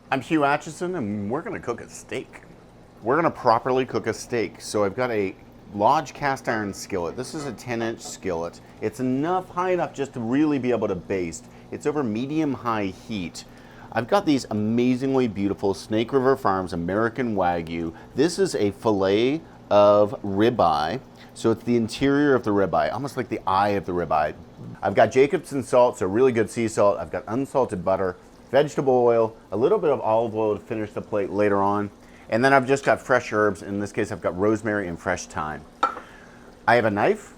I'm Hugh Atchison, and we're going to cook a steak. We're going to properly cook a steak. So I've got a Lodge cast iron skillet. This is a 10-inch skillet. It's high enough just to really be able to baste. It's over medium-high heat. I've got these amazingly beautiful Snake River Farms American Wagyu. This is a fillet of ribeye. So it's the interior of the ribeye, almost like the eye of the ribeye. I've got Jacobsen salt, so really good sea salt. I've got unsalted butter, vegetable oil, a little bit of olive oil to finish the plate later on. And then I've just got fresh herbs. In this case, I've got rosemary and fresh thyme. I have a knife.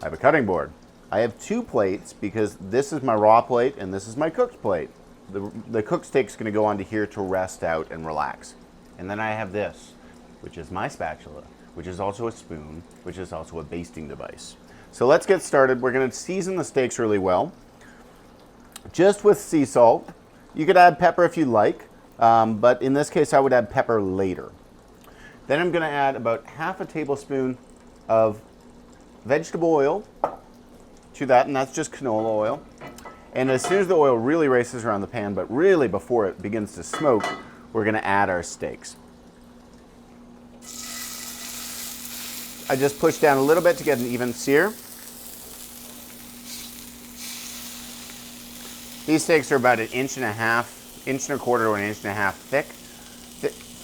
I have a cutting board. I have two plates because this is my raw plate and this is my cooked plate. The cooked steak's gonna go onto here to rest out and relax. And then I have this, which is my spatula, which is also a spoon, which is also a basting device. So let's get started. We're gonna season the steaks really well. Just with sea salt. You could add pepper if you like, but in this case I would add pepper later. Then I'm going to add about half a tablespoon of vegetable oil to that, and that's just canola oil. And as soon as the oil really races around the pan, but really before it begins to smoke, we're going to add our steaks. I just push down a little bit to get an even sear. These steaks are about 1.5 inches, 1.25 to 1.5 inches thick.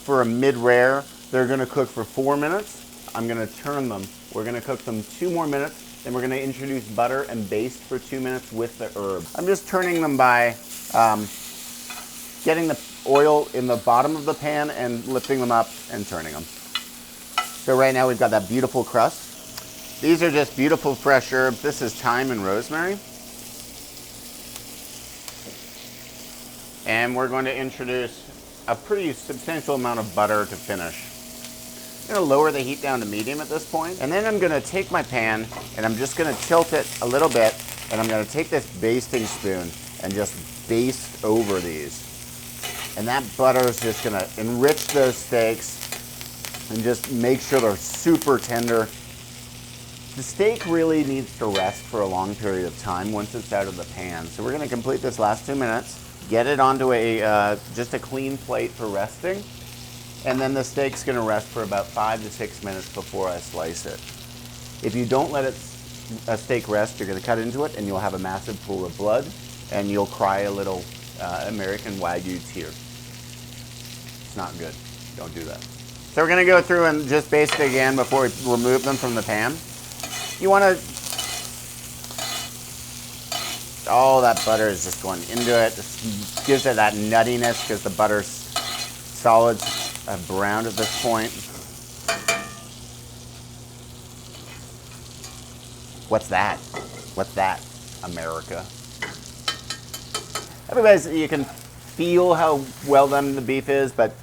For a mid-rare, they're gonna cook for 4 minutes. I'm gonna turn them. We're gonna cook them 2 more minutes, then we're gonna introduce butter and baste for 2 minutes with the herb. I'm just turning them by getting the oil in the bottom of the pan and lifting them up and turning them. So right now we've got that beautiful crust. These are just beautiful fresh herbs. This is thyme and rosemary. And we're going to introduce a pretty substantial amount of butter to finish. I'm going to lower the heat down to medium at this point. And then I'm going to take my pan and I'm just going to tilt it a little bit. And I'm going to take this basting spoon and just baste over these. And that butter is just going to enrich those steaks and just make sure they're super tender. The steak really needs to rest for a long period of time once it's out of the pan. So we're going to complete this last 2 minutes. Get it onto just a clean plate for resting, and then the steak's gonna rest for about 5 to 6 minutes before I slice it. If you don't let a steak rest, you're gonna cut into it and you'll have a massive pool of blood, and you'll cry a little American Wagyu tear. It's not good, don't do that. So we're gonna go through and just baste it again before we remove them from the pan. You wanna, all that butter is just going into it. This gives it that nuttiness because the butter's solids have browned at this point. What's that? What's that, America? Everybody's, you can feel how well done the beef is, but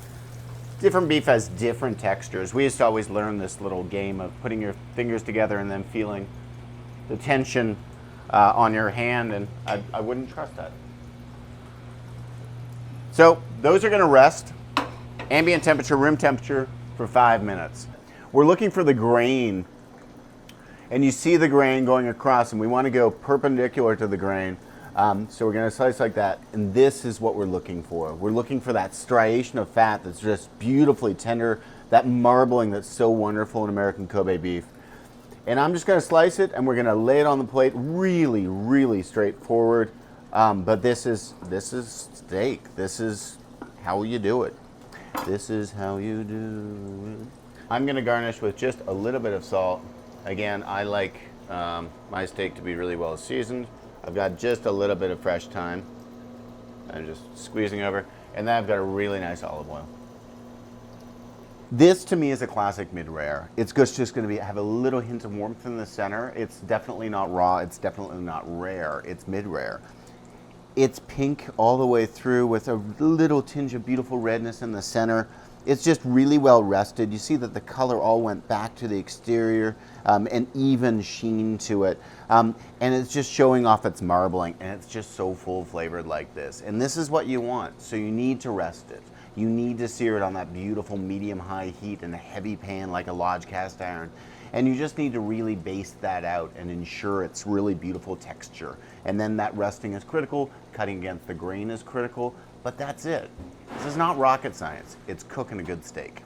different beef has different textures. We used to always learn this little game of putting your fingers together and then feeling the tension on your hand, and I wouldn't trust that. So those are gonna rest, ambient temperature, room temperature, for 5 minutes. We're looking for the grain, and you see the grain going across, and we wanna go perpendicular to the grain. So we're gonna slice like that, and this is what we're looking for. We're looking for that striation of fat that's just beautifully tender, that marbling that's so wonderful in American Kobe beef. And I'm just gonna slice it and we're gonna lay it on the plate really, really straightforward. But this is steak. This is how you do it. This is how you do it. I'm gonna garnish with just a little bit of salt. Again, I like my steak to be really well seasoned. I've got just a little bit of fresh thyme. I'm just squeezing over. And then I've got a really nice olive oil. This to me is a classic mid-rare. It's just going to have a little hint of warmth in the center. It's definitely not raw. It's definitely not rare. It's mid-rare. It's pink all the way through with a little tinge of beautiful redness in the center. It's just really well rested. You see that the color all went back to the exterior, an even sheen to it. And it's just showing off its marbling, and it's just so full flavored like this. And this is what you want, so you need to rest it. You need to sear it on that beautiful medium-high heat in a heavy pan like a Lodge cast iron. And you just need to really base that out and ensure it's really beautiful texture. And then that resting is critical, cutting against the grain is critical, but that's it. This is not rocket science, it's cooking a good steak.